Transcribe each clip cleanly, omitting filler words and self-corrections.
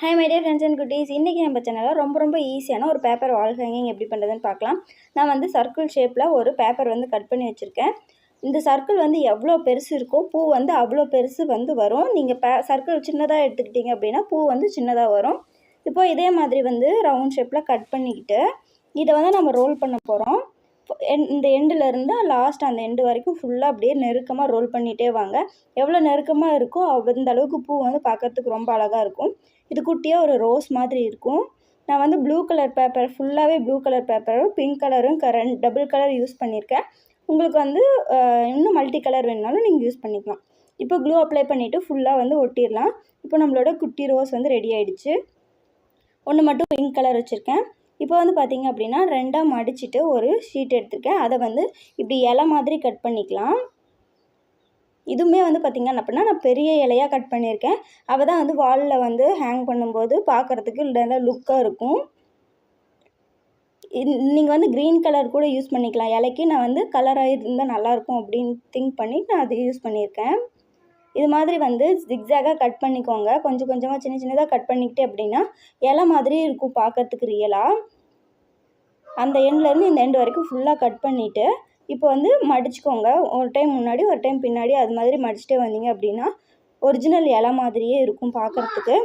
Hi my dear friends and குட்டீஸ். இன்றைக்கி நம்ம சேனலில் ரொம்ப ஈஸியான ஒரு பேப்பர் வால் ஹேங்கிங் எப்படி பண்ணுறதுன்னு பார்க்கலாம். நான் வந்து சர்க்கிள் ஷேப்பில் ஒரு பேப்பர் வந்து கட் பண்ணி வச்சுருக்கேன். இந்த சர்க்கிள் வந்து எவ்வளோ பெருசு இருக்கோ பூ வந்து அவ்வளோ பெருசு வந்து வரும். நீங்கள் சர்க்கிள் சின்னதாக எடுத்துக்கிட்டிங்க அப்படின்னா பூ வந்து சின்னதாக வரும். இப்போ இதே மாதிரி வந்து ரவுண்ட் ஷேப்பில் கட் பண்ணிக்கிட்டு இதை வந்து நம்ம ரோல் பண்ண போகிறோம். இந்த எண்டுலேருந்து லாஸ்ட் அந்த எண்டு வரைக்கும் ஃபுல்லாக அப்படியே நெருக்கமாக ரோல் பண்ணிகிட்டே வாங்க. எவ்வளோ நெருக்கமாக இருக்கோ அந்த அளவுக்கு பூ வந்து பார்க்குறதுக்கு ரொம்ப அழகாக இருக்கும். இது குட்டியாக ஒரு ரோஸ் மாதிரி இருக்கும். நான் வந்து ப்ளூ கலர் பேப்பர் ஃபுல்லாகவே ப்ளூ கலர் பேப்பரும் பிங்க் கலரும் டபுள் கலர் யூஸ் பண்ணியிருக்கேன். உங்களுக்கு வந்து இன்னும் மல்டி கலர் வேணுனாலும் நீங்கள் யூஸ் பண்ணிக்கலாம். இப்போ க்ளூ அப்ளை பண்ணிவிட்டு ஃபுல்லாக வந்து ஒட்டிடலாம். இப்போ நம்மளோட குட்டி ரோஸ் வந்து ரெடி ஆகிடுச்சு. ஒன்று மட்டும் பிங்க் கலர் வச்சுருக்கேன். இப்போ வந்து பார்த்திங்க அப்படின்னா ரெண்டாக மடிச்சுட்டு ஒரு ஷீட் எடுத்துருக்கேன். அதை வந்து இப்படி இலை மாதிரி கட் பண்ணிக்கலாம். இதுவுமே வந்து பார்த்திங்க அப்படின்னா நான் பெரிய இலையாக கட் பண்ணியிருக்கேன். அவள் தான் வந்து வாலில் வந்து ஹேங் பண்ணும்போது பார்க்குறதுக்கு நல்ல லுக்காக இருக்கும். நீங்கள் வந்து க்ரீன் கலர் கூட யூஸ் பண்ணிக்கலாம். இலைக்கு நான் வந்து கலராக இருந்தால் நல்லாயிருக்கும் அப்படின்னு திங்க் பண்ணி நான் அதை யூஸ் பண்ணியிருக்கேன். இது மாதிரி வந்து ஜிக்ஸாகாக கட் பண்ணிக்கோங்க. கொஞ்சம் கொஞ்சமாக சின்னதாக கட் பண்ணிக்கிட்டே அப்படின்னா இலை மாதிரி இருக்கும் பார்க்குறதுக்கு ரியலாக. அந்த எண்ட்லேருந்து இந்த எண்டு வரைக்கும் ஃபுல்லாக கட் பண்ணிவிட்டு இப்போ வந்து மடிச்சுக்கோங்க. ஒரு டைம் முன்னாடி ஒரு டைம் பின்னாடி அது மாதிரி மடிச்சுட்டே வந்தீங்க அப்படின்னா ஒரிஜினல் இலை மாதிரியே இருக்கும் பார்க்குறதுக்கு.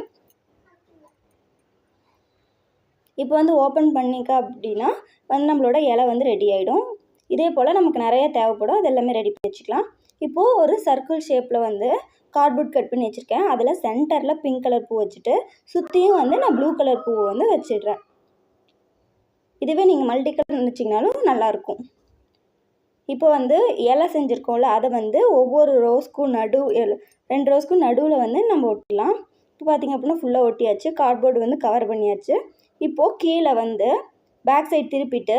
இப்போ வந்து ஓப்பன் பண்ணிக்க அப்படின்னா வந்து நம்மளோட இலை வந்து ரெடி ஆகிடும். இதே போல் நமக்கு நிறைய தேவைப்படும். அது எல்லாமே ரெடி பண்ணி வச்சுக்கலாம். இப்போது ஒரு சர்க்கிள் ஷேப்பில் வந்து கார்ட்போர்ட் கட் பண்ணி வச்சுருக்கேன். அதில் சென்டரில் பிங்க் கலர் பூ வச்சுட்டு சுற்றியும் வந்து நான் ப்ளூ கலர் பூவை வந்து வச்சிடுறேன். இதுவே நீங்கள் மல்டி கலர் நினச்சிங்கனாலும் நல்லாயிருக்கும். இப்போ வந்து இலை செஞ்சுருக்கோம்ல அதை வந்து ஒவ்வொரு ரோஸ்க்கும் 2 ரோஸ்க்கும் நடுவில் வந்து நம்ம ஒட்டலாம். இப்போ பார்த்திங்க அப்படின்னா ஃபுல்லாக ஒட்டியாச்சு. கார்ட்போர்டு வந்து கவர் பண்ணியாச்சு. இப்போது கீழே வந்து பேக் சைட் திருப்பிட்டு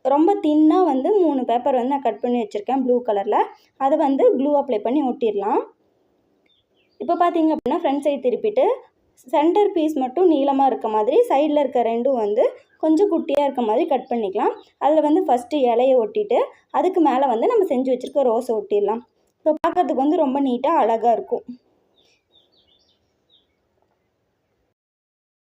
ரொம்ப தின்னாக வந்து 3 பேப்பர் வந்து நான் கட் பண்ணி வச்சுருக்கேன் ப்ளூ கலரில். அதை வந்து க்ளூ அப்ளை பண்ணி ஒட்டிடலாம். இப்போ பார்த்திங்க அப்படின்னா ஃப்ரண்ட் சைட் திருப்பிட்டு சென்டர் பீஸ் மட்டும் நீளமாக இருக்க மாதிரி சைடில் இருக்க ரெண்டும் வந்து கொஞ்சம் குட்டியாக இருக்க மாதிரி கட் பண்ணிக்கலாம். அதில் வந்து ஃபஸ்ட்டு இலையை ஒட்டிட்டு அதுக்கு மேலே வந்து நம்ம செஞ்சு வச்சுருக்க ரோஸை ஒட்டிடலாம். இப்போ பார்க்குறதுக்கு வந்து ரொம்ப நீட்டாக அழகாக இருக்கும்.